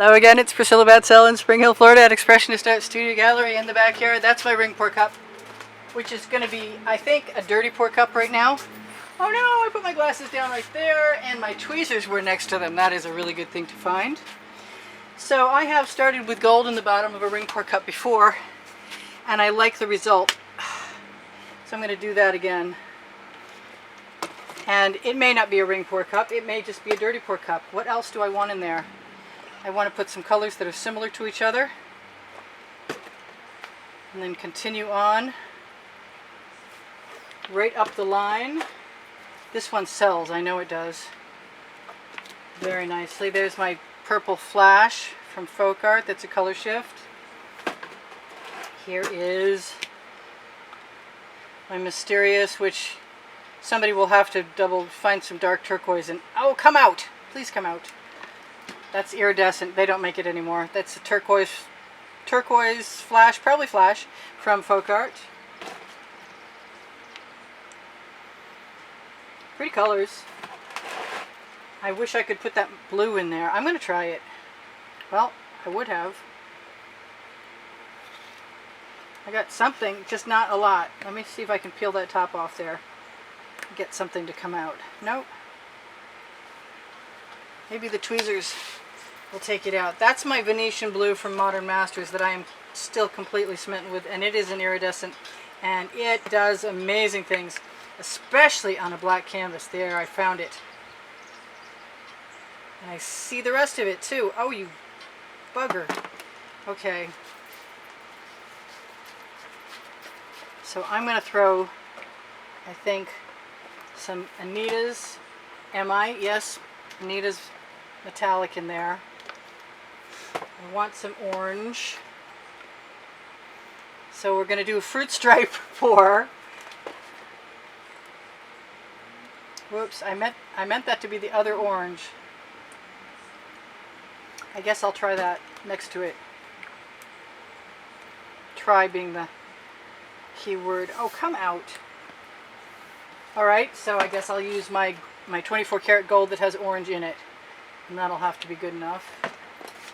Hello again, it's Priscilla Batzell in Spring Hill, Florida at Expressionist Art Studio Gallery in the backyard. That's my ring pour cup, which is going to be, I think, a dirty pour cup right now. Oh no, I put my glasses down right there and my tweezers were next to them. That is a really good thing to find. So I have started with gold in the bottom of a ring pour cup before, and I like the result. So I'm going to do that again. And it may not be a ring pour cup, it may just be a dirty pour cup. What else do I want in there? I want to put some colors that are similar to each other. And then continue on right up the line. This one sells, I know it does. Very nicely. There's my purple flash from Deco-Art, that's a color shift. Here is my mysterious, which somebody will have to find some dark turquoise and, oh, come out! Please come out. That's iridescent. They don't make it anymore. That's a turquoise flash, probably flash, from Deco-Art. Pretty colors. I wish I could put that blue in there. I'm going to try it. Well, I would have. I got something, just not a lot. Let me see if I can peel that top off there. Get something to come out. Nope. Maybe the tweezers will take it out. That's my Venetian blue from Modern Masters that I am still completely smitten with, and it is an iridescent, and it does amazing things, especially on a black canvas. There, I found it. And I see the rest of it too. Oh, you bugger. Okay. So I'm going to throw, I think, some Anita's, yes, Anita's metallic in there. I want some orange. So we're going to do a fruit stripe pour. Whoops, I meant that to be the other orange. I guess I'll try that next to it. Try being the key word. Oh, come out. Alright, so I guess I'll use my 24 karat gold that has orange in it. And that'll have to be good enough.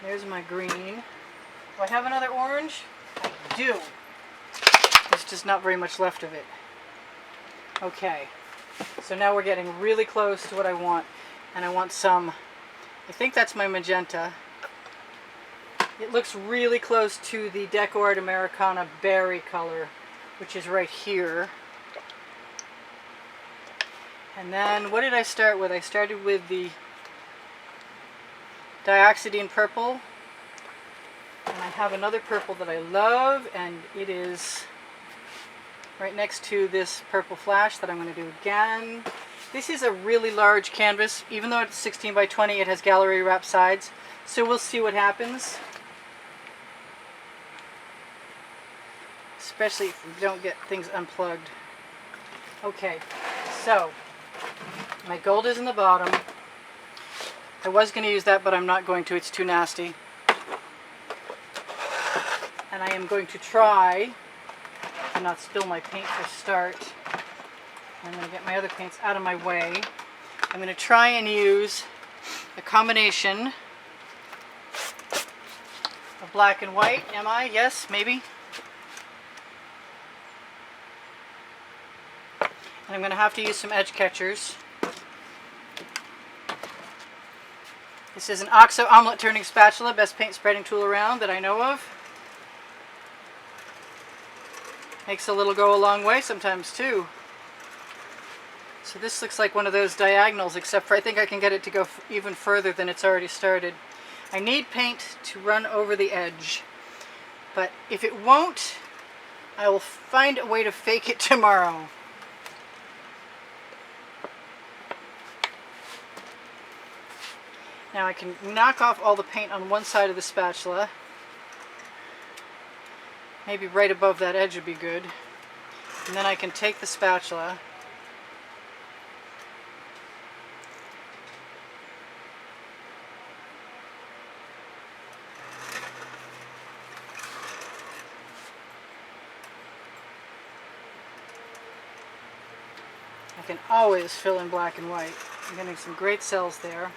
There's my green. Do I have another orange? I do. There's just not very much left of it. Okay, so now we're getting really close to what I want. And I want some, I think that's my magenta. It looks really close to the Deco-Art Americana berry color, which is right here. And then, what did I start with? I started with the dioxidine purple. And I have another purple that I love, and it is right next to this purple flash that I'm going to do again. This is a really large canvas. Even though it's 16 by 20, it has gallery wrap sides. So we'll see what happens. Especially if we don't get things unplugged. Okay, so my gold is in the bottom. I was going to use that, but I'm not going to. It's too nasty. And I am going to try to not spill my paint for start. I'm going to get my other paints out of my way. I'm going to try and use a combination of black and white. Am I? Yes, maybe. And I'm going to have to use some edge catchers. This is an OXO omelet turning spatula, best paint spreading tool around that I know of. Makes a little go a long way sometimes too. So this looks like one of those diagonals, except for I think I can get it to go even further than it's already started. I need paint to run over the edge, but if it won't, I will find a way to fake it tomorrow. Now I can knock off all the paint on one side of the spatula. Maybe right above that edge would be good. And then I can take the spatula I can always fill in black and white. I'm getting some great cells there.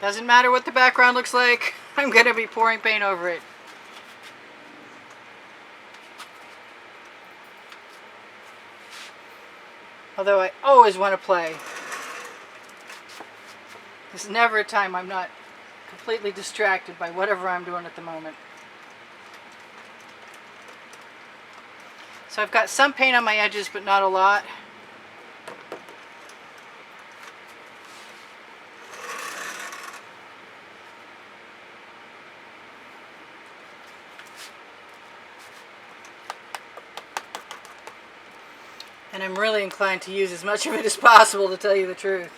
Doesn't matter what the background looks like, I'm going to be pouring paint over it. Although I always want to play. There's never a time I'm not completely distracted by whatever I'm doing at the moment. So I've got some paint on my edges, but not a lot. And I'm really inclined to use as much of it as possible, to tell you the truth.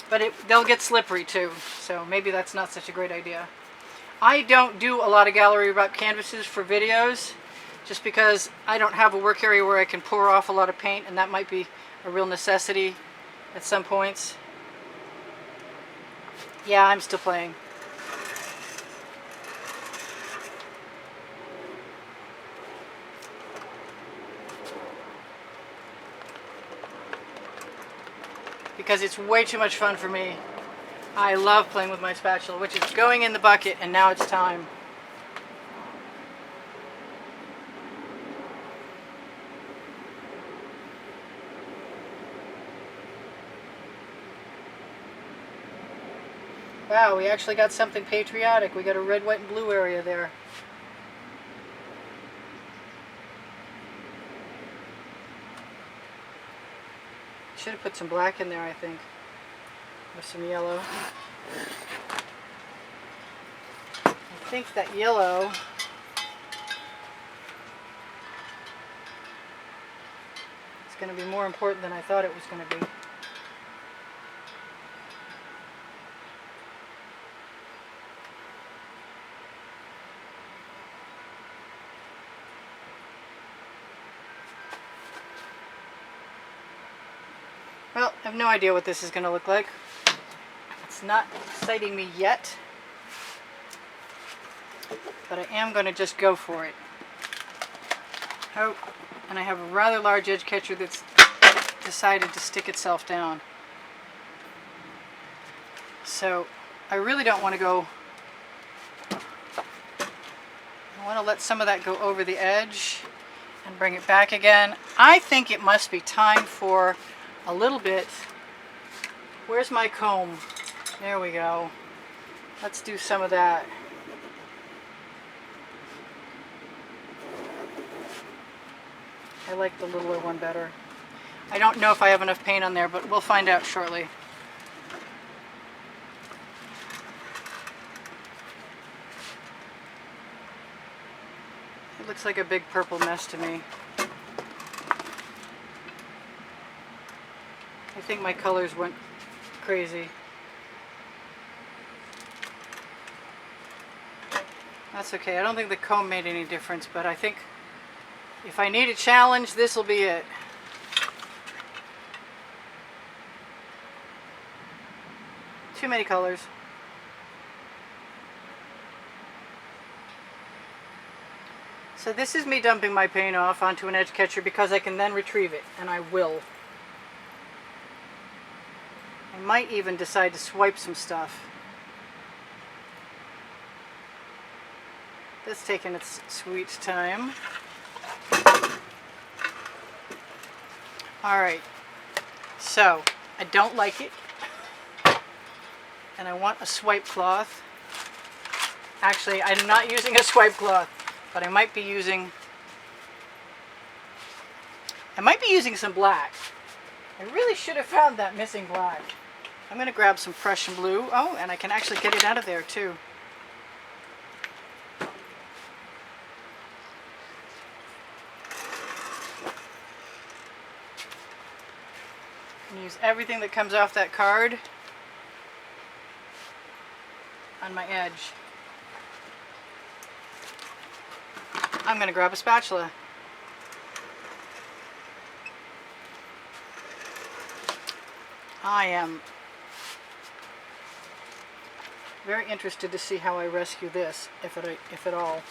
But they'll get slippery too, so maybe that's not such a great idea. I don't do a lot of gallery wrap canvases for videos, just because I don't have a work area where I can pour off a lot of paint, and that might be a real necessity at some points. Yeah, I'm still playing. Because it's way too much fun for me. I love playing with my spatula, which is going in the bucket, and now it's time. Wow, we actually got something patriotic. We got a red, white, and blue area there. Should have put some black in there, I think. Or some yellow. I think that yellow is going to be more important than I thought it was going to be. Well, I have no idea what this is going to look like. It's not exciting me yet, but I am going to just go for it. Oh, and I have a rather large edge catcher that's decided to stick itself down. So I really don't want to go. I want to let some of that go over the edge and bring it back again. I think it must be time for a little bit. Where's my comb? There we go. Let's do some of that. I like the littler one better. I don't know if I have enough paint on there, but we'll find out shortly. It looks like a big purple mess to me. I think my colors went crazy. That's okay. I don't think the comb made any difference, but I think if I need a challenge, this will be it. Too many colors. So this is me dumping my paint off onto an edge catcher because I can then retrieve it, and I will. I might even decide to swipe some stuff. That's taking its sweet time. Alright, so I don't like it, and I want a swipe cloth. Actually, I'm not using a swipe cloth, but I might be using some black. I really should have found that missing black. I'm going to grab some Prussian blue. Oh, and I can actually get it out of there too. And use everything that comes off that card on my edge. I'm going to grab a spatula. I am very interested to see how I rescue this, if at all.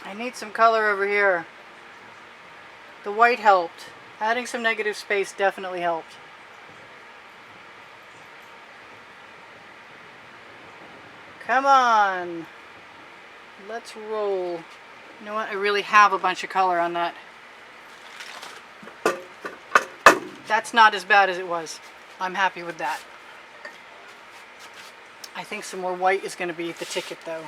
I need some color over here. The white helped. Adding some negative space definitely helped. Come on. Let's roll. You know what? I really have a bunch of color on that. That's not as bad as it was. I'm happy with that. I think some more white is going to be the ticket though.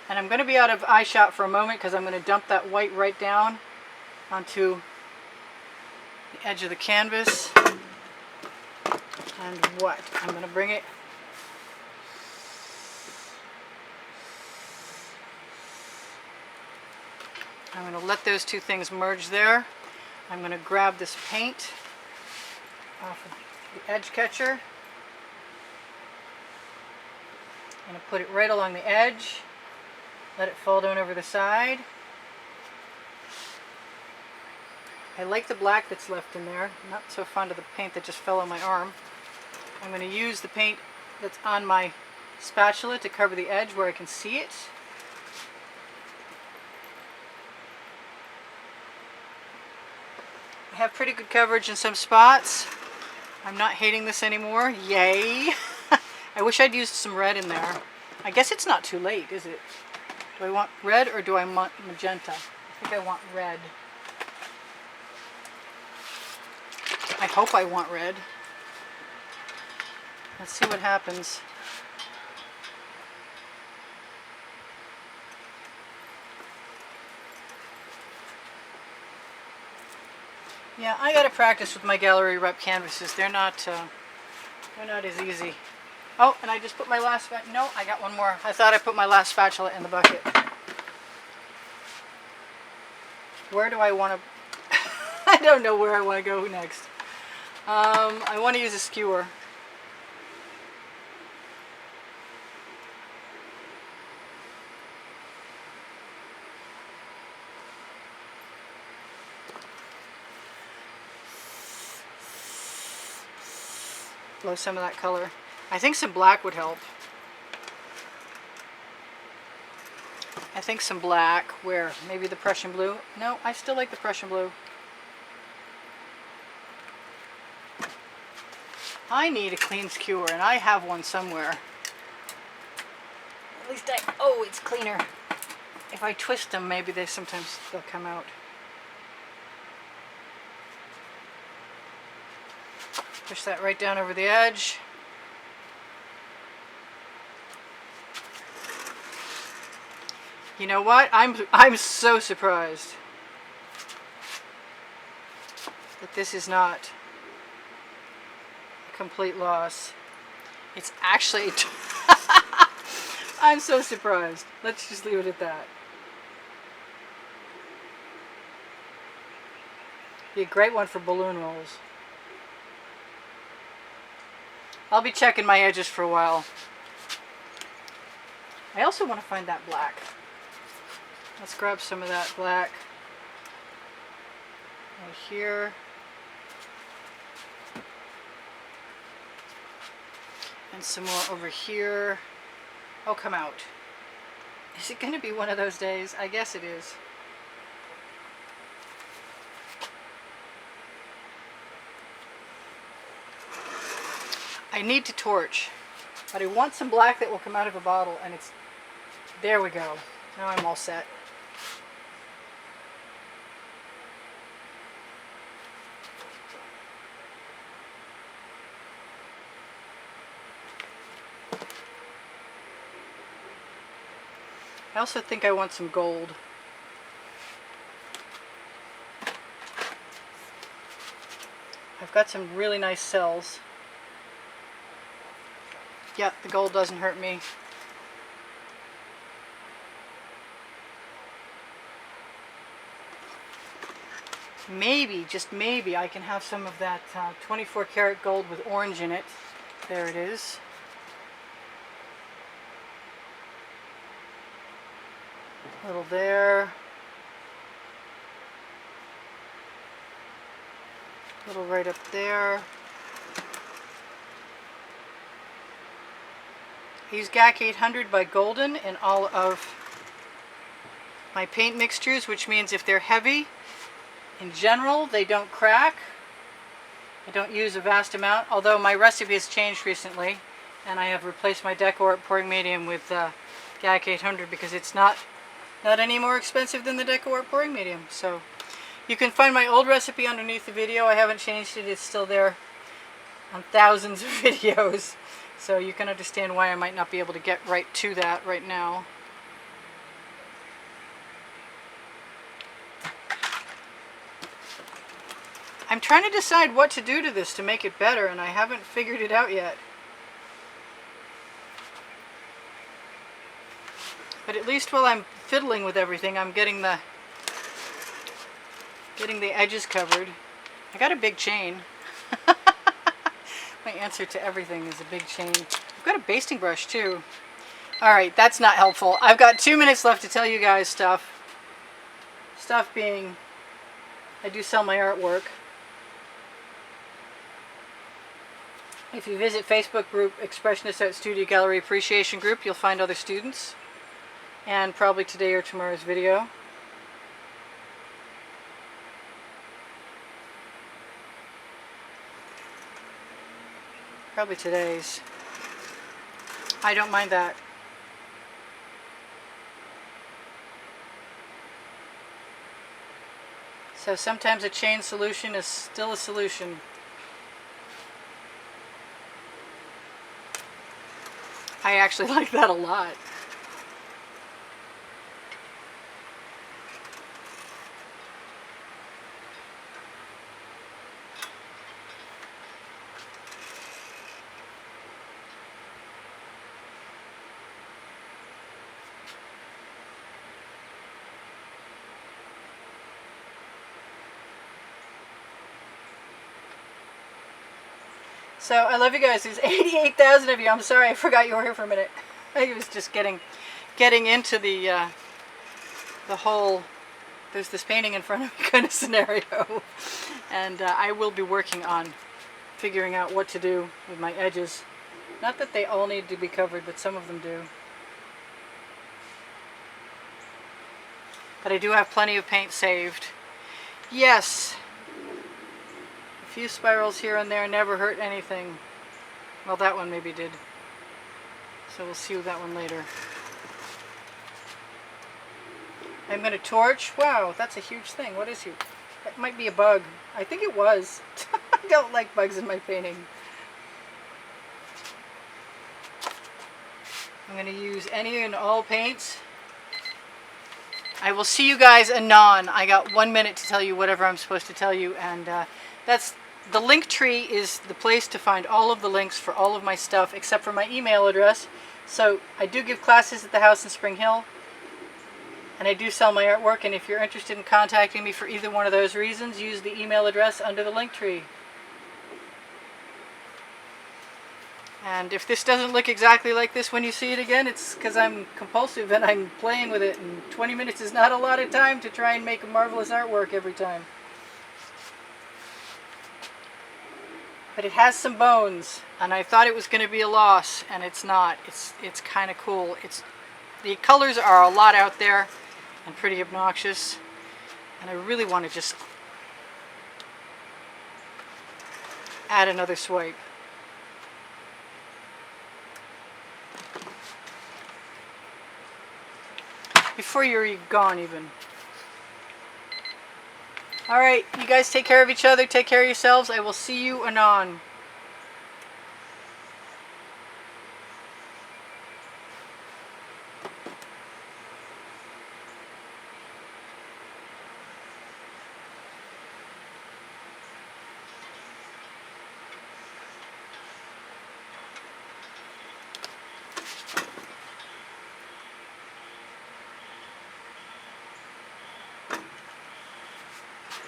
And I'm going to be out of eye shot for a moment because I'm going to dump that white right down onto the edge of the canvas. And what? I'm going to bring it I'm going to let those two things merge there. I'm going to grab this paint off of the edge catcher. I'm going to put it right along the edge. Let it fall down over the side. I like the black that's left in there. I'm not so fond of the paint that just fell on my arm. I'm going to use the paint that's on my spatula to cover the edge where I can see it. I have pretty good coverage in some spots. I'm not hating this anymore. Yay! I wish I'd used some red in there. I guess it's not too late, is it? Do I want red or do I want magenta? I think I want red. I hope I want red. Let's see what happens. Yeah, I gotta practice with my gallery rep canvases. They're not as easy. Oh, and I just put my last spatula. No, I got one more. I thought I put my last spatula in the bucket. Where do I want to? I don't know where I want to go next. I want to use a skewer. Blow some of that color. I think some black would help. I think some black, where maybe the Prussian blue. No, I still like the Prussian blue. I need a clean skewer, and I have one somewhere. At least oh, it's cleaner. If I twist them, maybe sometimes they'll come out. Push that right down over the edge. You know what? I'm so surprised that this is not a complete loss. It's actually I'm so surprised. Let's just leave it at that. Be a great one for balloon rolls. I'll be checking my edges for a while. I also want to find that black. Let's grab some of that black right here. And some more over here. Oh, come out. Is it going to be one of those days? I guess it is. I need to torch, but I want some black that will come out of a bottle, and it's, there we go. Now I'm all set. I also think I want some gold. I've got some really nice cells. Yep, the gold doesn't hurt me. Maybe, just maybe, I can have some of that 24 karat gold with orange in it. There it is. A little there. A little right up there. I use GAC 800 by Golden in all of my paint mixtures, which means if they're heavy, in general, they don't crack. I don't use a vast amount, although my recipe has changed recently, and I have replaced my Deco-Art pouring medium with GAC 800 because it's not any more expensive than the Deco-Art pouring medium. So you can find my old recipe underneath the video. I haven't changed it. It's still there on thousands of videos. So you can understand why I might not be able to get right to that right now. I'm trying to decide what to do to this to make it better, and I haven't figured it out yet. But at least while I'm fiddling with everything, I'm getting the edges covered. I got a big chain. My answer to everything is a big chain. I've got a basting brush too. Alright, that's not helpful. I've got 2 minutes left to tell you guys stuff. Stuff being, I do sell my artwork. If you visit Facebook group Expressionist Art Studio Gallery Appreciation Group, you'll find other students. And probably today or tomorrow's video. Probably today's. I don't mind that. So sometimes a chain solution is still a solution. I actually like that a lot. So I love you guys. There's 88,000 of you. I'm sorry, I forgot you were here for a minute. I was just getting into the whole there's this painting in front of me kind of scenario, and I will be working on figuring out what to do with my edges. Not that they all need to be covered, but some of them do. But I do have plenty of paint saved. Yes. A few spirals here and there never hurt anything. Well, that one maybe did. So we'll see that one later. I'm going to torch. Wow, that's a huge thing. What is it? That might be a bug. I think it was. I don't like bugs in my painting. I'm going to use any and all paints. I will see you guys anon. I got 1 minute to tell you whatever I'm supposed to tell you, and that's the link tree is the place to find all of the links for all of my stuff except for my email address. So I do give classes at the house in Spring Hill, and I do sell my artwork, and if you're interested in contacting me for either one of those reasons, use the email address under the link tree. And if this doesn't look exactly like this when you see it again, it's because I'm compulsive and I'm playing with it, and 20 minutes is not a lot of time to try and make a marvelous artwork every time. But it has some bones, and I thought it was going to be a loss, and it's not. It's kind of cool. The colors are a lot out there and pretty obnoxious, and I really want to just add another swipe. Before you're gone even. Alright, you guys take care of each other, take care of yourselves. I will see you anon.